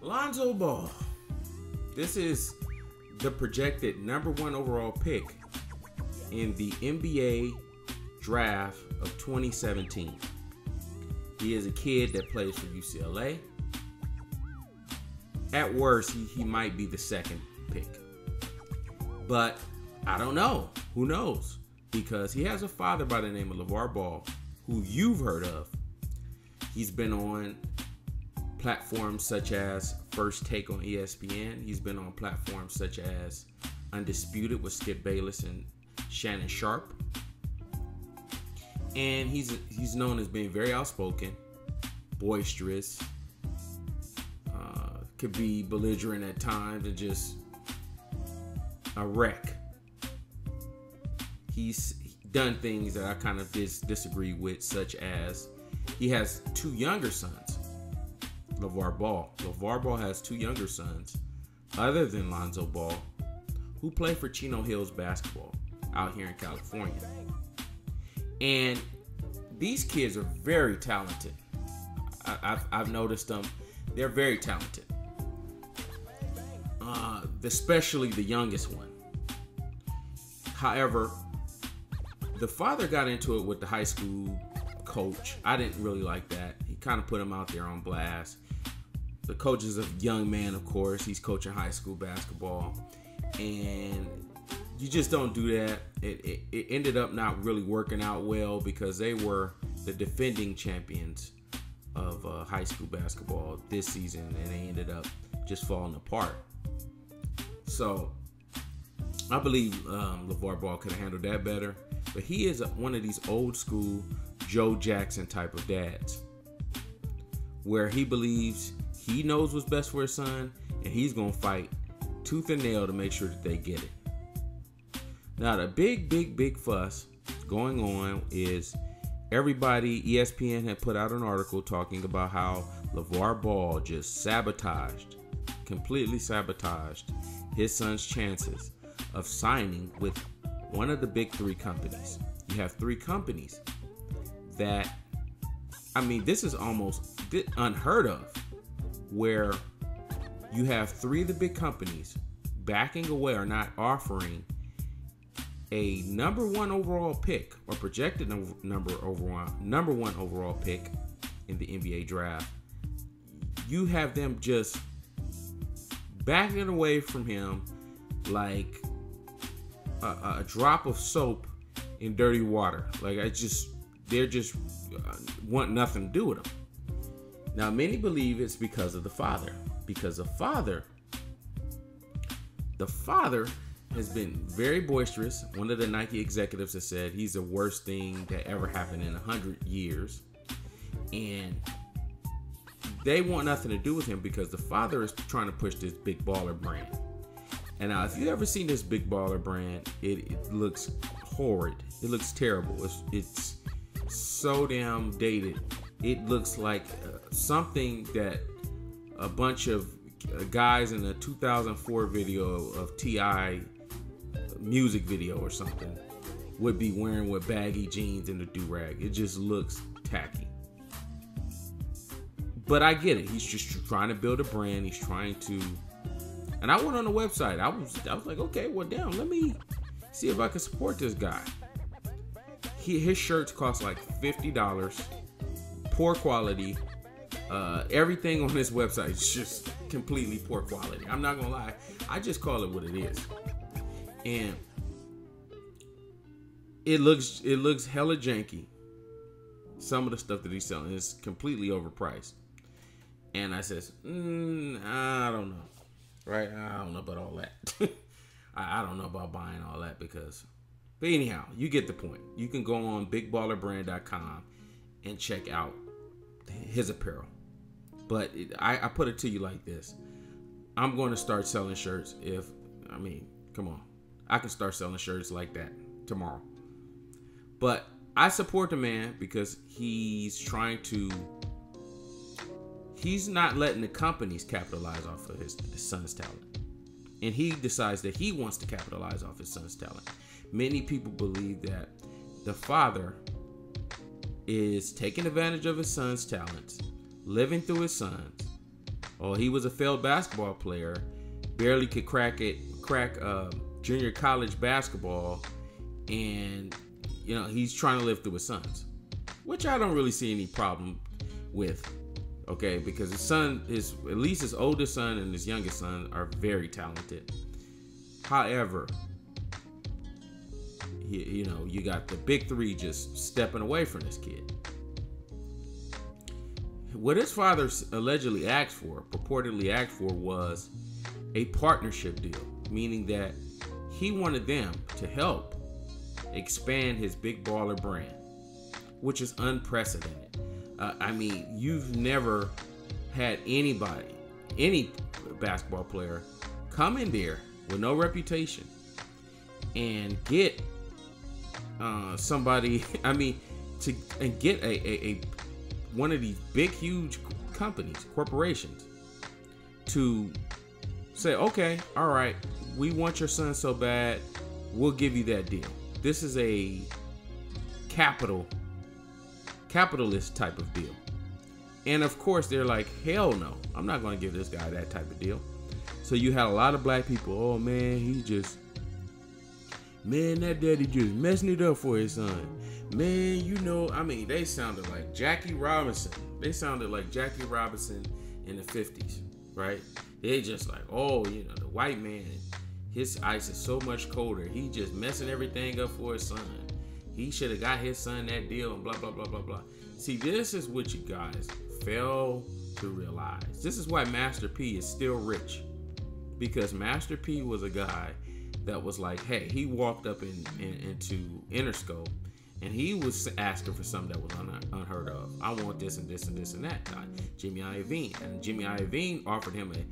Lonzo Ball. This is the projected #1 overall pick in the NBA draft of 2017. He is a kid that plays for UCLA. At worst, he might be the second pick. But I don't know. Who knows? Because he has a father by the name of LaVar Ball, who you've heard of. He's been on platforms such as First Take on ESPN. He's been on platforms such as Undisputed with Skip Bayless and Shannon Sharp. And he's known as being very outspoken, boisterous, could be belligerent at times, and just a wreck. He's done things that I kind of disagree with, such as he has two younger sons, LaVar Ball. LaVar Ball has two younger sons, other than Lonzo Ball, who play for Chino Hills basketball out here in California. And these kids are very talented. I've noticed them. They're very talented. Especially the youngest one. However, the father got into it with the high school coach. I didn't really like that. He kind of put him out there on blast. The coach is a young man, of course. He's coaching high school basketball. And you just don't do that. It ended up not really working out well because they were the defending champions of high school basketball this season, and they ended up just falling apart. So I believe LaVar Ball could have handled that better. But he is one of these old school Joe Jackson type of dads, where he believes he knows what's best for his son, and he's going to fight tooth and nail to make sure that they get it. Now, the big fuss going on is everybody, ESPN had put out an article talking about how LaVar Ball just completely sabotaged his son's chances of signing with one of the big three companies. You have three companies that, this is almost unheard of, where you have three of the big companies backing away or not offering a #1 overall pick or projected number one overall pick in the NBA draft. You have them just backing away from him like a drop of soap in dirty water. Like they're just want nothing to do with him. Now, many believe it's because of the father, because the father has been very boisterous. One of the Nike executives has said he's the worst thing that ever happened in 100 years. And they want nothing to do with him because the father is trying to push this big baller brand. And now, if you've ever seen this big baller brand, it looks horrid. It looks terrible. It's so damn dated. It looks like something that a bunch of guys in a 2004 video of T.I. music video or something would be wearing with baggy jeans and a do-rag. It just looks tacky. But I get it. He's just trying to build a brand. He's trying to... And I went on the website. I was like, okay, well, damn, let me see if I can support this guy. His shirts cost like $50. Poor quality. Everything on this website is just completely poor quality. I'm not gonna lie. I just call it what it is. And it looks hella janky. Some of the stuff that he's selling is completely overpriced. And I says, I don't know. Right? I don't know about all that. I don't know about buying all that but anyhow, you get the point. You can go on bigballerbrand.com and check out his apparel. But I put it to you like this. I'm going to start selling shirts come on. I can start selling shirts like that tomorrow. But I support the man because he's not letting the companies capitalize off of his son's talent. And he decides that he wants to capitalize off his son's talent. Many people believe that the father is taking advantage of his son's talents, living through his sons, Oh, he was a failed basketball player, barely could crack junior college basketball, and he's trying to live through his sons, which I don't really see any problem with. Okay, because his son is, at least his oldest son and his youngest son, are very talented. However, you got the big three just stepping away from this kid. What his father allegedly purportedly asked for, was a partnership deal, meaning that he wanted them to help expand his big baller brand, which is unprecedented. You've never had any basketball player come in there with no reputation and get somebody, get a one of these big, huge corporations to say, okay, all right, we want your son so bad, we'll give you that deal. This is a capitalist type of deal. And of course, they're like, hell no, I'm not going to give this guy that type of deal. So you had a lot of black people, oh man, that daddy just messing it up for his son. Man, they sounded like Jackie Robinson. They sounded like Jackie Robinson in the 50s, right? They just like, oh, the white man, his ice is so much colder. He just messing everything up for his son. He should have got his son that deal and blah, blah, blah, blah, blah. See, this is what you guys fail to realize. This is why Master P is still rich. Because Master P was a guy that was like, hey, he walked up into Interscope and he was asking for something that was unheard of. I want this and this and this and that. Jimmy Iovine. And Jimmy Iovine offered him $1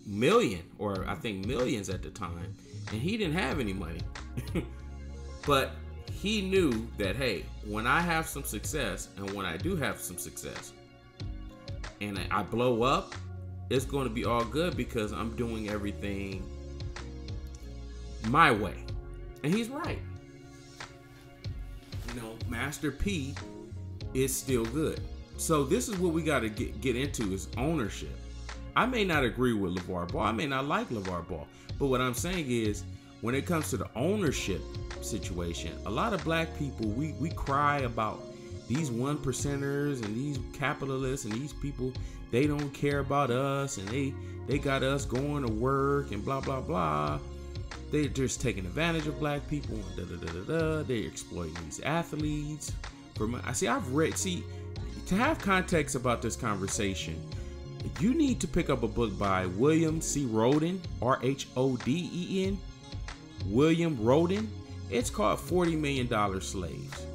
million, or I think millions at the time, and he didn't have any money. But he knew that, hey, when I have some success, and when I do have some success, and I blow up, it's going to be all good because I'm doing everything my way. And he's right. Master P is still good. So this is what we got to get into, is ownership. I may not agree with LaVar Ball. I may not like LaVar Ball. But what I'm saying is, when it comes to the ownership situation, a lot of black people, we cry about these 1%ers and these capitalists and these people, they don't care about us, and they got us going to work and blah, blah, blah. They're just taking advantage of black people and da-da-da-da-da. They're exploiting these athletes. To have context about this conversation, you need to pick up a book by William C. Rhoden, R-H-O-D-E-N. William Rhoden. It's called $40 Million Slaves.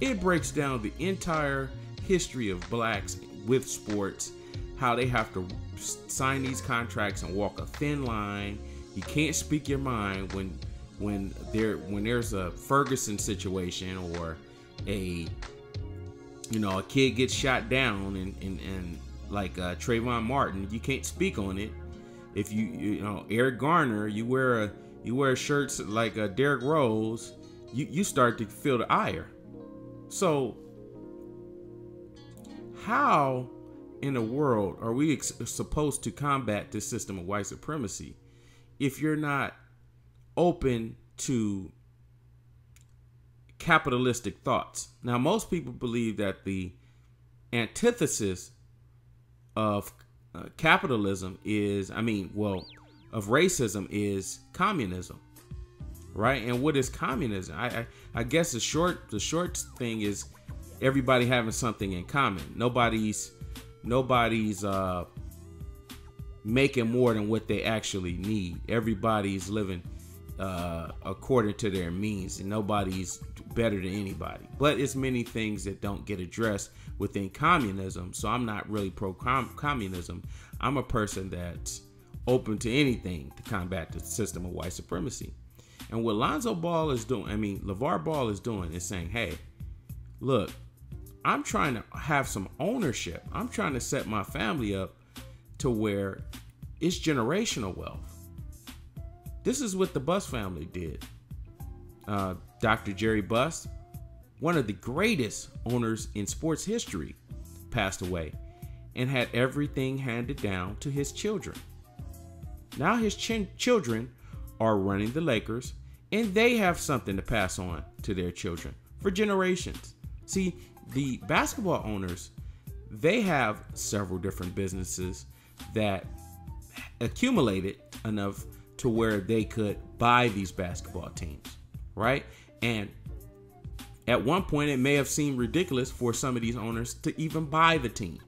It breaks down the entire history of blacks with sports, how they have to sign these contracts and walk a thin line. You can't speak your mind when there's a Ferguson situation, or a kid gets shot down and like Trayvon Martin, you can't speak on it. If Eric Garner, you wear shirts like Derrick Rose, you start to feel the ire. So how in the world are we supposed to combat this system of white supremacy if you're not open to capitalistic thoughts? Now, most people believe that the antithesis of capitalism is, of racism is communism, right? And what is communism? I guess the short thing is everybody having something in common. Nobody's making more than what they actually need. Everybody's living according to their means, and nobody's better than anybody. But it's many things that don't get addressed within communism. So I'm not really pro-communism. I'm a person that's open to anything to combat the system of white supremacy. And what LaVar Ball is doing is saying, hey, look, I'm trying to have some ownership. I'm trying to set my family up to where it's generational wealth. This is what the Buss family did. Dr. Jerry Buss, one of the greatest owners in sports history, passed away. and had everything handed down to his children. Now his children are running the Lakers, and they have something to pass on to their children for generations. See, the basketball owners, they have several different businesses that accumulated enough to where they could buy these basketball teams, right? And at one point, it may have seemed ridiculous for some of these owners to even buy the team.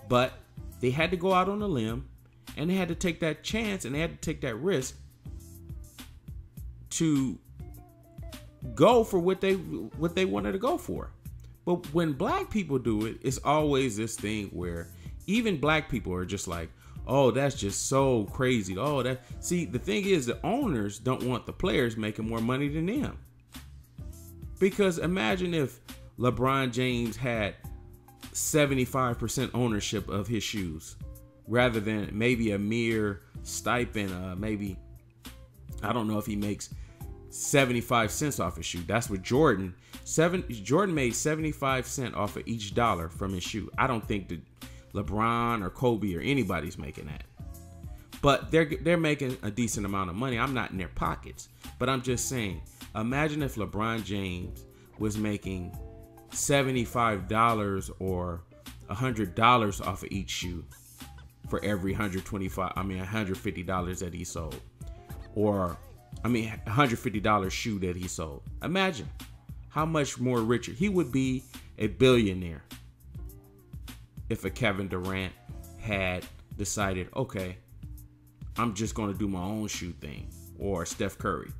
But they had to go out on a limb, and they had to take that chance, and they had to take that risk to go for what they wanted to go for. But when black people do it, it's always this thing where even black people are just like, oh, that's just so crazy. See, the thing is, the owners don't want the players making more money than them. Because imagine if LeBron James had 75% ownership of his shoes rather than maybe a mere stipend. Maybe, I don't know if he makes 75 cents off a shoe. That's what Jordan made 75 cents off of each dollar from his shoe. I don't think that LeBron or Kobe or anybody's making that. But they're making a decent amount of money. I'm not in their pockets. But I'm just saying, imagine if LeBron James was making $75 or $100 off of each shoe for every $150 that he sold. Or $150 shoe that he sold. Imagine how much more richer he would be, a billionaire, if a Kevin Durant had decided, okay, I'm just going to do my own shoe thing, or Steph Curry.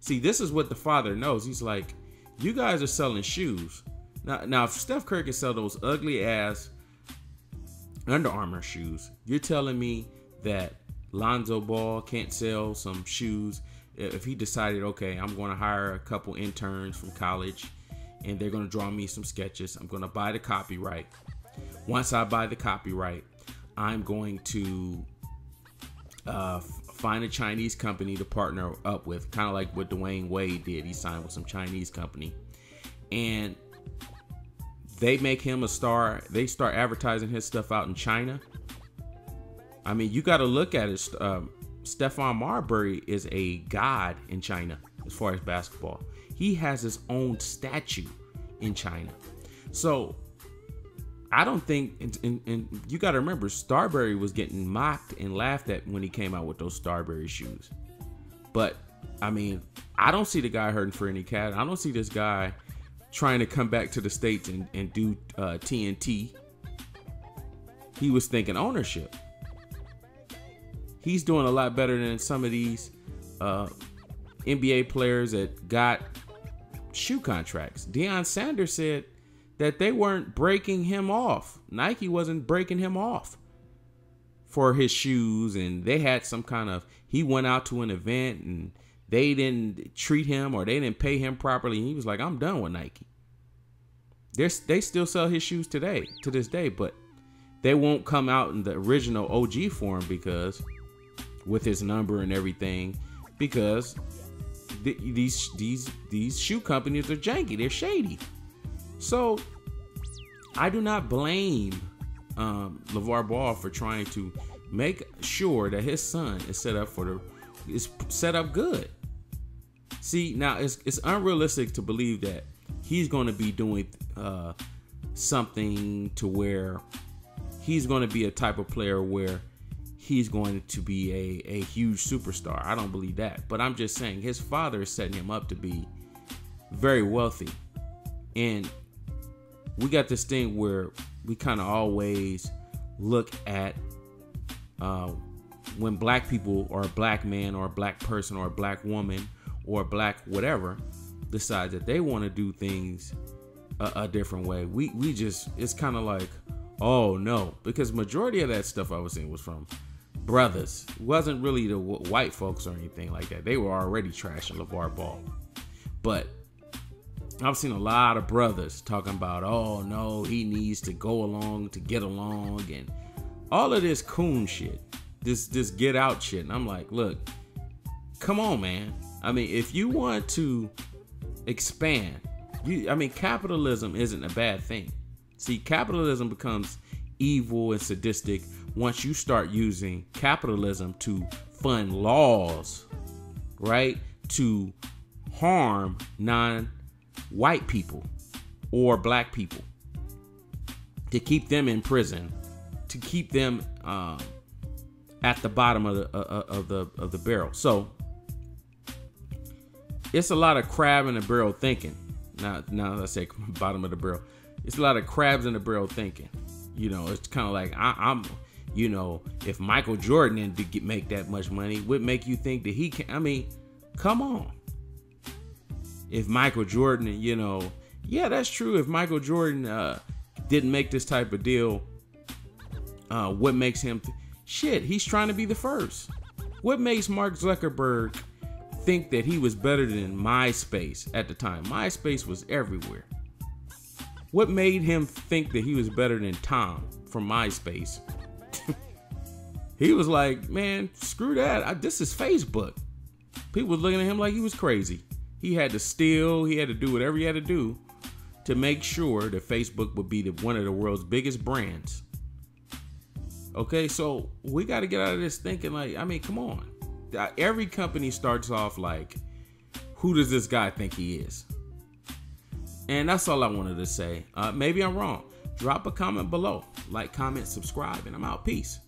See, this is what the father knows. He's like, you guys are selling shoes. Now, if Steph Curry can sell those ugly ass Under Armour shoes, you're telling me that Lonzo Ball can't sell some shoes? If he decided, okay, I'm going to hire a couple interns from college and they're going to draw me some sketches. I'm going to buy the copyright. Once I buy the copyright, I'm going to find a Chinese company to partner up with, kind of like what Dwayne Wade did. He signed with some Chinese company and they make him a star. They start advertising his stuff out in China. I mean, you got to look at it. Stephon Marbury is a god in China as far as basketball. He has his own statue in China. So I don't think, and you got to remember, Starbury was getting mocked and laughed at when he came out with those Starbury shoes. But I mean, I don't see the guy hurting for any cash. I don't see this guy trying to come back to the States and do TNT. He was thinking ownership. He's doing a lot better than some of these NBA players that got shoe contracts. Deion Sanders said that they weren't breaking him off. Nike wasn't breaking him off for his shoes, and they had some kind of, he went out to an event and they didn't treat him or they didn't pay him properly. And he was like, I'm done with Nike. They still sell his shoes today, to this day, but they won't come out in the original OG form because with his number and everything, because these shoe companies are janky. They're shady. So I do not blame LaVar Ball for trying to make sure that his son is set up good. See, now it's unrealistic to believe that he's going to be doing something to where he's going to be a type of player where he's going to be a huge superstar. I don't believe that. But I'm just saying his father is setting him up to be very wealthy. And we got this thing where we kind of always look at when black people or a black man or a black person or a black woman or a black whatever decide that they want to do things a different way. We just, it's kind of like, oh no, because majority of that stuff I was seeing was from brothers. It wasn't really the white folks or anything like that. They were already trashing LaVar Ball. But I've seen a lot of brothers talking about, oh no, he needs to go along to get along and all of this coon shit, this get out shit. And I'm like, look, come on, man. I mean, if you want to expand, capitalism isn't a bad thing. See, capitalism becomes evil and sadistic once you start using capitalism to fund laws, right, to harm non-white people or black people, to keep them in prison, to keep them at the bottom of the barrel. So it's a lot of crab in the barrel thinking. Now I say bottom of the barrel. It's a lot of crabs in the barrel thinking. You know, it's kind of like I'm, you know, if Michael Jordan didn't make that much money, would make you think that he can? I mean, come on. If Michael Jordan, you know, yeah, that's true. If Michael Jordan didn't make this type of deal, what makes him shit? He's trying to be the first. What makes Mark Zuckerberg think that he was better than MySpace at the time? MySpace was everywhere. What made him think that he was better than Tom from MySpace? He was like, man, screw that. This is Facebook. People were looking at him like he was crazy. He had to steal. He had to do whatever he had to do to make sure that Facebook would be one of the world's biggest brands. Okay, so we got to get out of this thinking like, I mean, come on. Every company starts off like, who does this guy think he is? And that's all I wanted to say. Maybe I'm wrong. Drop a comment below. Like, comment, subscribe, and I'm out. Peace.